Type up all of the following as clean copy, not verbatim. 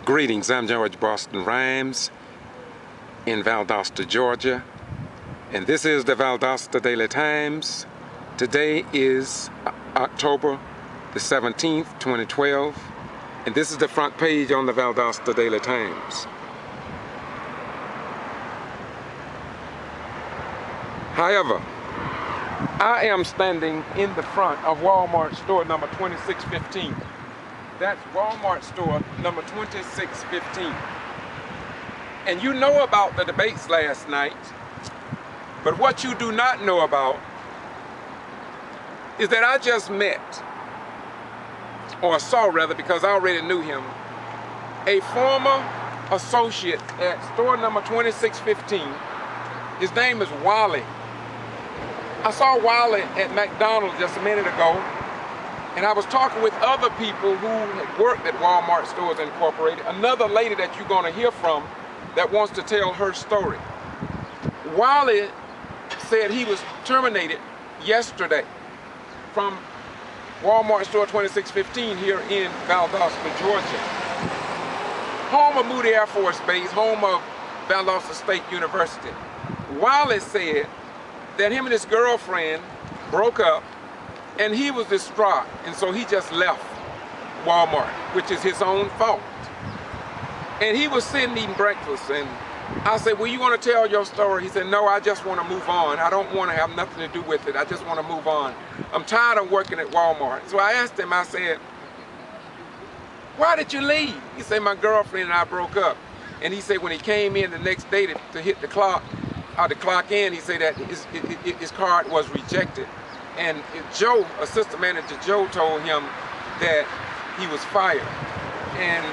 Greetings, I'm George Boston Rhymes in Valdosta, Georgia, and this is the Valdosta Daily Times. Today is October the 17th, 2012, and this is the front page on the Valdosta Daily Times. However, I am standing in the front of Wal-Mart store number 2615. That's Wal-Mart store number 2615. And you know about the debates last night, but what you do not know about is that I just met, or saw rather, because I already knew him, a former associate at store number 2615. His name is Willey. I saw Willey at McDonald's just a minute ago, and I was talking with other people who had worked at Wal-Mart Stores Incorporated, another lady that you're going to hear from that wants to tell her story. Willey said he was terminated yesterday from Wal-Mart Store 2615 here in Valdosta, Georgia. Home of Moody Air Force Base, home of Valdosta State University. Willey said that him and his girlfriend broke up, and he was distraught, and so he just left Wal-Mart, which is his own fault. And he was sitting eating breakfast, and I said, well, you want to tell your story? He said, no, I just want to move on. I don't want to have nothing to do with it. I just want to move on. I'm tired of working at Wal-Mart. So I asked him, I said, why did you leave? He said, my girlfriend and I broke up. And he said when he came in the next day to hit the clock, or to clock in, he said that his card was rejected. And Joe, assistant manager Joe, told him that he was fired. And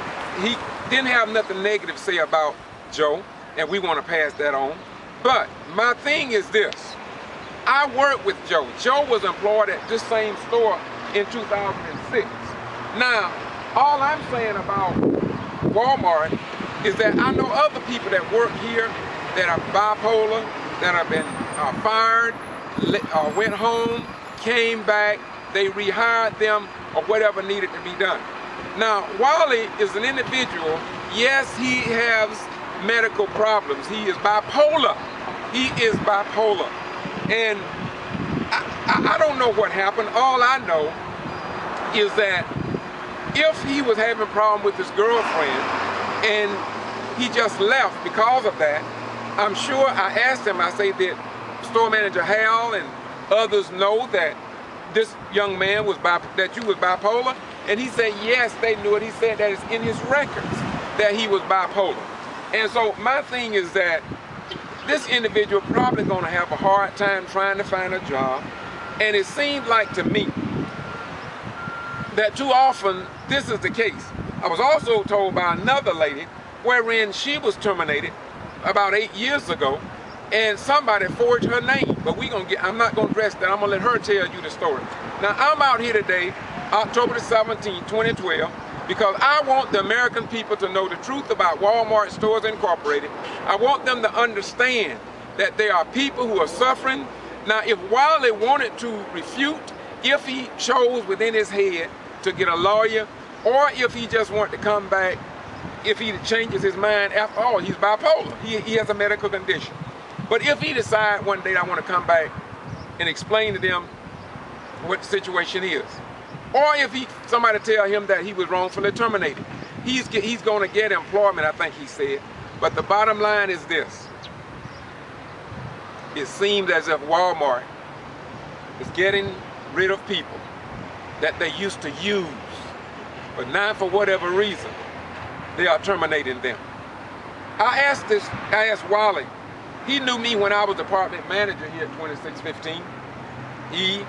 he didn't have nothing negative to say about Joe, and we want to pass that on. But my thing is this. I worked with Joe. Joe was employed at this same store in 2006. Now, all I'm saying about Wal-Mart is that I know other people that work here that are bipolar, that have been fired, went home, came back, they rehired them, or whatever needed to be done. Now, Willey is an individual. Yes, he has medical problems. He is bipolar. He is bipolar. And I don't know what happened. All I know is that if he was having a problem with his girlfriend and he just left because of that, I'm sure I asked him, I say, did store manager Hal and others know that this young man was that you was bipolar? And he said, yes, they knew it. He said that it's in his records that he was bipolar. And so my thing is that this individual probably gonna have a hard time trying to find a job. And it seems like to me that too often this is the case. I was also told by another lady wherein she was terminated about 8 years ago, and somebody forged her name. But I'm not gonna address that. I'm gonna let her tell you the story. Now, I'm out here today, October the 17th, 2012, because I want the American people to know the truth about Wal-Mart Stores Incorporated. I want them to understand that there are people who are suffering. Now, if Willey wanted to refute, if he chose within his head to get a lawyer, or if he just wanted to come back, if he changes his mind, after all, he's bipolar. He has a medical condition. But if he decides one day I want to come back and explain to them what the situation is, or if somebody tell him that he was wrongfully terminated, he's going to get employment, I think he said. But the bottom line is this. It seems as if Wal-Mart is getting rid of people that they used to use, but now for whatever reason, they are terminating them. I asked Willey. He knew me when I was department manager here at 2615. He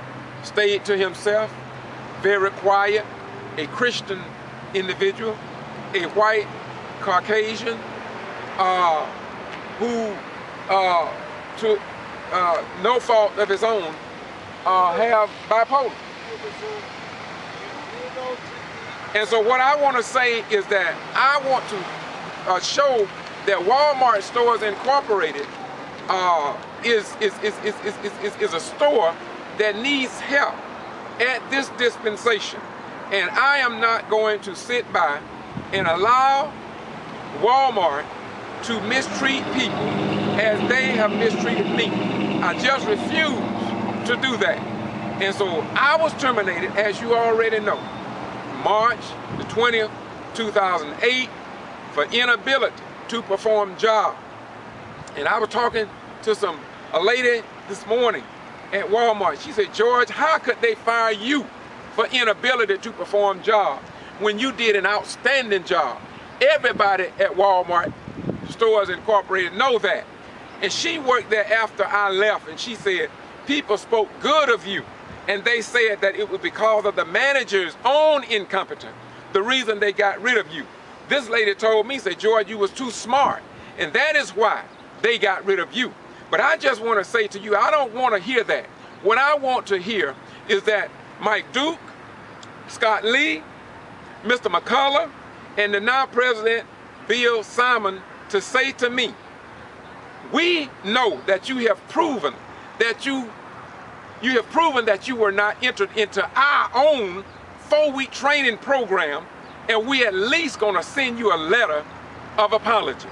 stayed to himself, very quiet, a Christian individual, a white Caucasian, who, to no fault of his own, have bipolar. And so what I want to say is that I want to show that Wal-Mart Stores Incorporated is a store that needs help at this dispensation. And I am not going to sit by and allow Wal-Mart to mistreat people as they have mistreated me. I just refuse to do that. And so I was terminated, as you already know, March the 20th, 2008, for inability to perform job. And I was talking to a lady this morning at Walmart. She said, George, how could they fire you for inability to perform job when you did an outstanding job? Everybody at Wal-Mart Stores Incorporated know that. And she worked there after I left, and she said, people spoke good of you. And they said that it was because of the manager's own incompetence, the reason they got rid of you. This lady told me, said, George, you was too smart. And that is why they got rid of you. But I just want to say to you, I don't want to hear that. What I want to hear is that Mike Duke, Scott Lee, Mr. McCullough, and the now President Bill Simon to say to me, we know that you have proven that you were not entered into our own 4-week training program, and we at least gonna send you a letter of apology.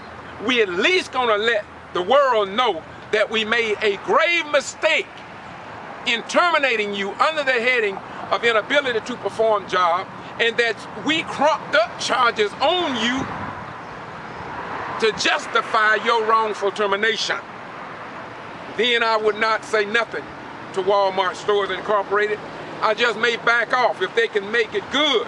We at least gonna let the world know that we made a grave mistake in terminating you under the heading of inability to perform job, and that we crumped up charges on you to justify your wrongful termination. Then I would not say nothing to Wal-Mart Stores Incorporated. I just may back off if they can make it good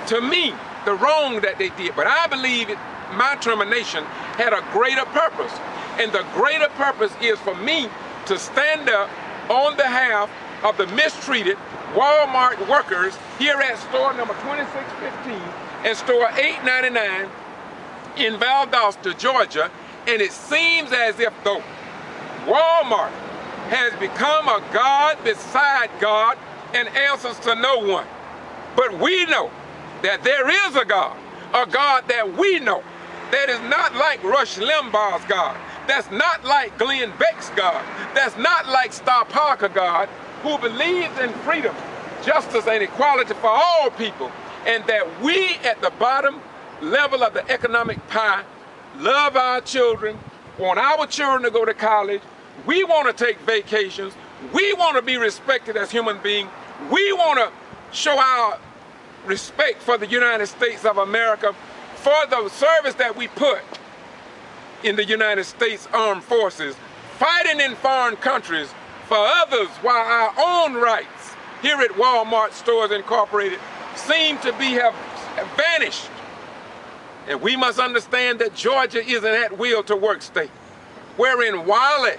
to me, the wrong that they did. But I believe my termination had a greater purpose. And the greater purpose is for me to stand up on behalf of the mistreated Wal-Mart workers here at store number 2615 and store 899 in Valdosta, Georgia. And it seems as if though Wal-Mart has become a God beside God and answers to no one. But we know that there is a God that we know, that is not like Rush Limbaugh's God, that's not like Glenn Beck's God, that's not like Star Parker God, who believes in freedom, justice, and equality for all people, and that we at the bottom level of the economic pie love our children, want our children to go to college, we want to take vacations, we want to be respected as human beings, we want to show our respect for the United States of America, for the service that we put in the United States Armed Forces, fighting in foreign countries for others, while our own rights here at Wal-Mart Stores Incorporated seem to have vanished. And we must understand that Georgia is an at-will to work state, wherein Wiley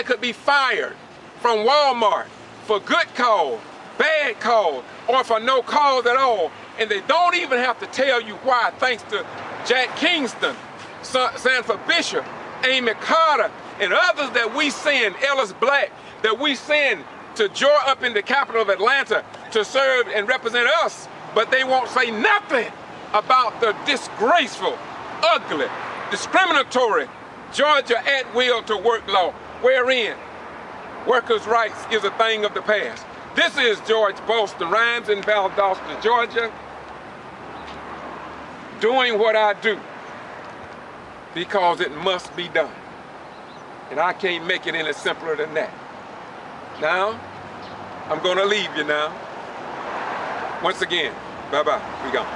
could be fired from Wal-Mart for good cause, bad cause, or for no cause at all. And they don't even have to tell you why, thanks to Jack Kingston, Sanford Bishop, Amy Carter, and others that we send, Ellis Black, that we send to Georgia up in the capital of Atlanta to serve and represent us. But they won't say nothing about the disgraceful, ugly, discriminatory Georgia at-will to work law, wherein workers' rights is a thing of the past. This is George Boston Rhymes in Valdosta, Georgia, doing what I do because it must be done. And I can't make it any simpler than that. Now, I'm gonna leave you now. Once again, bye-bye, we gone.